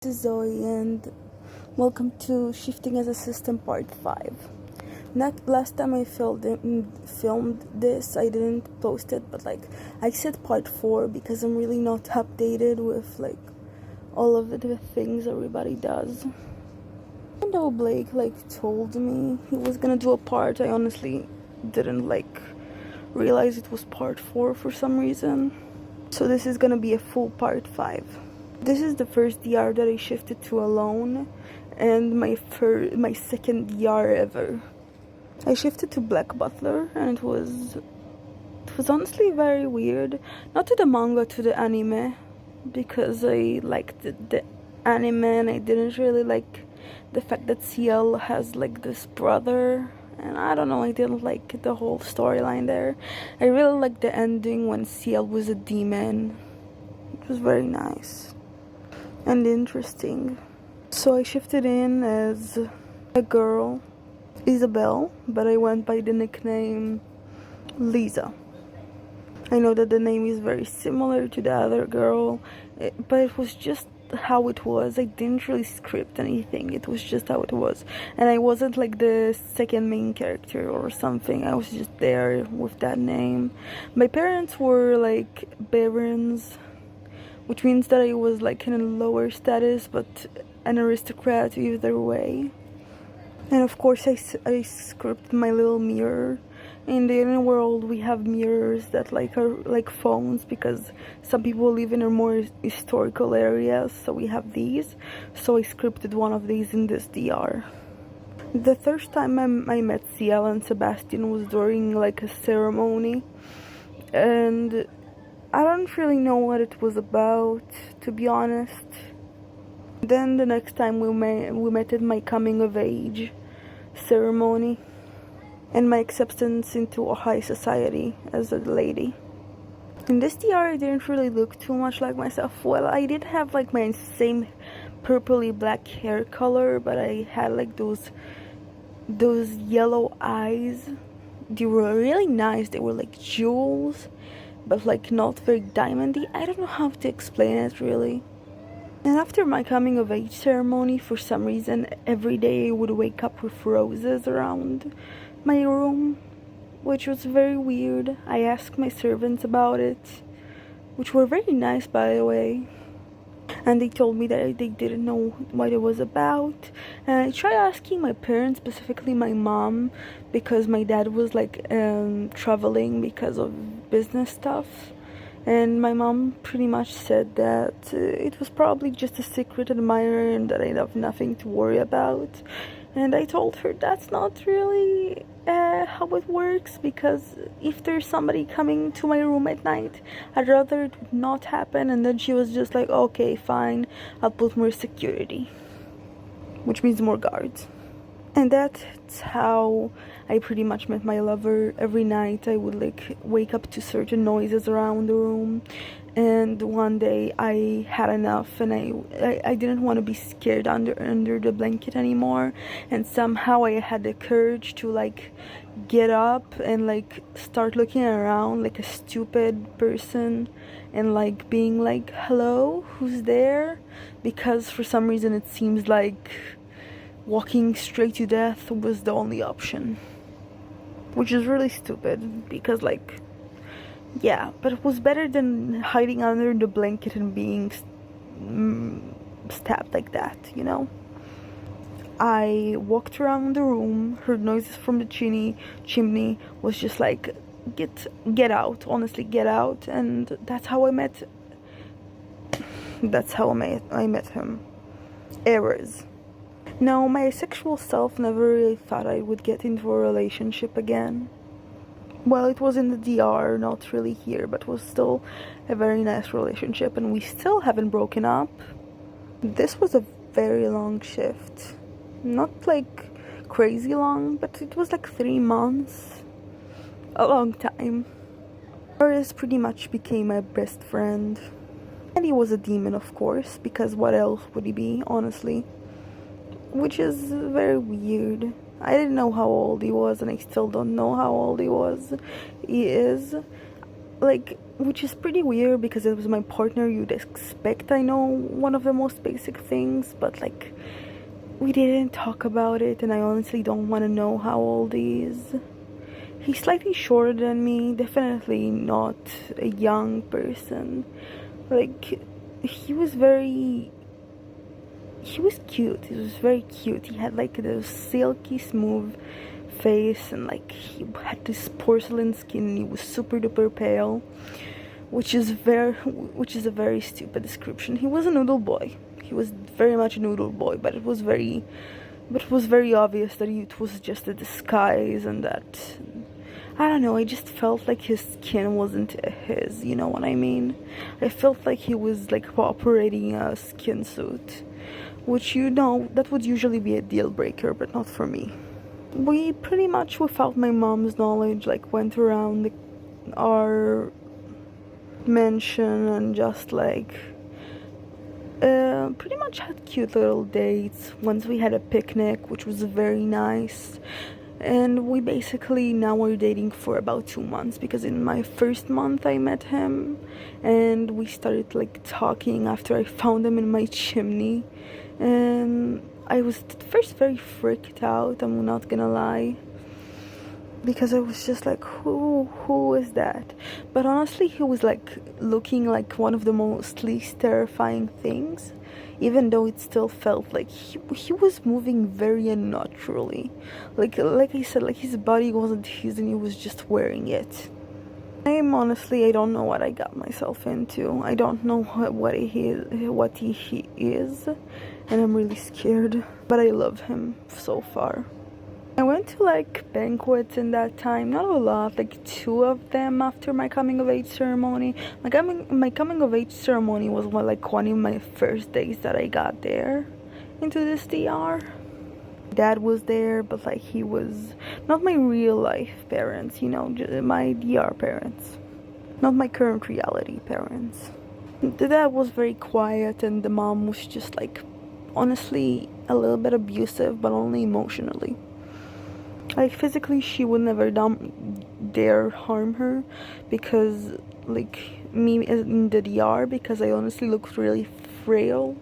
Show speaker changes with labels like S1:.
S1: This is Zoe and welcome to Shifting as a System Part 5. Last time I filmed this, I didn't post it, but I said Part 4 because I'm really not updated with all of the things everybody does. Even though Blake told me he was gonna do a part, I honestly didn't realize it was Part 4 for some reason. So this is gonna be a full Part 5. This is the first DR that I shifted to alone, and my second DR ever. I shifted to Black Butler, and it was honestly very weird. Not to the manga, to the anime, because I liked the anime, and I didn't really like the fact that CL has this brother. And I don't know, I didn't like the whole storyline there. I really liked the ending when CL was a demon. It was very nice and interesting. So I shifted in as a girl, Isabel, but I went by the nickname Lisa. I know that the name is very similar to the other girl, but it was just how it was. I didn't really script anything, it was just how it was. And I wasn't the second main character or something, I was just there with that name. My parents were barons, which means that I was in a lower status, but an aristocrat either way. And of course I scripted my little mirror. In the inner world we have mirrors that are like phones, because some people live in a more historical areas, so we have these. So I scripted one of these in this DR. The first time I met CL and Sebastian was during a ceremony, and I don't really know what it was about, to be honest. Then the next time we met at my coming of age ceremony and my acceptance into a high society as a lady. In this DR I didn't really look too much like myself. Well, I did have my same purpley black hair color, but I had those yellow eyes. They were really nice, they were like jewels, but not very diamondy. I don't know how to explain it really. And after my coming of age ceremony, for some reason every day I would wake up with roses around my room, which was very weird. I asked my servants about it, which were very nice by the way, and they told me that they didn't know what it was about. And I tried asking my parents, specifically my mom, because my dad was traveling because of business stuff, and my mom pretty much said that it was probably just a secret admirer and that I'd have nothing to worry about. And I told her that's not really how it works, because if there's somebody coming to my room at night, I'd rather it would not happen. And then she was just like, okay, fine, I'll put more security, which means more guards. And that's how I pretty much met my lover. Every night I would wake up to certain noises around the room, and one day I had enough, and I didn't want to be scared under the blanket anymore. And somehow I had the courage to get up and start looking around like a stupid person, and being hello, who's there? Because for some reason it seems walking straight to death was the only option, which is really stupid, because yeah, but it was better than hiding under the blanket and being stabbed like that, you know. I walked around the room, heard noises from the chimney, was just get out, honestly, get out. And that's how I met him. Errors. No, my sexual self never really thought I would get into a relationship again. Well, it was in the DR, not really here, but was still a very nice relationship, and we still haven't broken up. This was a very long shift. Not crazy long, but it was 3 months. A long time. Boris pretty much became my best friend. And he was a demon, of course, because what else would he be, honestly? Which is very weird. I didn't know how old he was, and I still don't know how old he is. like, which is pretty weird because it was my partner. You'd expect I know one of the most basic things, but like, we didn't talk about it, and I honestly don't want to know how old he is. He's slightly shorter than me, definitely not a young person. Like, he was cute. He was very cute. He had like this silky smooth face, and like he had this porcelain skin, and he was super duper pale, which is a very stupid description. He was a noodle boy. He was very much a noodle boy, but it was very obvious that it was just a disguise, and that, I don't know, I just felt like his skin wasn't his, you know what I mean? I felt like he was like operating a skin suit, which, you know, that would usually be a deal breaker, but not for me. We pretty much, without my mom's knowledge, like went around our mansion and just like pretty much had cute little dates. Once we had a picnic, which was very nice. And we basically now we're dating for about 2 months, because in my first month I met him, and we started like talking after I found him in my chimney. And I was at first very freaked out, I'm not gonna lie, because I was just like, who is that? But honestly, he was like looking like one of the most least terrifying things, even though it still felt like he was moving very unnaturally. Like I said, like his body wasn't his, and he was just wearing it. I don't know what I got myself into. I don't know what he is, and I'm really scared. But I love him so far. I went to like banquets in that time, not a lot, like 2 of them after my coming of age ceremony. My coming of age ceremony was one of my first days that I got there into this DR. Dad was there, but like he was not my real life parents, you know, my DR parents, not my current reality parents. The dad was very quiet, and the mom was just like, honestly, a little bit abusive, but only emotionally. Like physically, she would never dare harm her, because like me in the DR, because I honestly looked really frail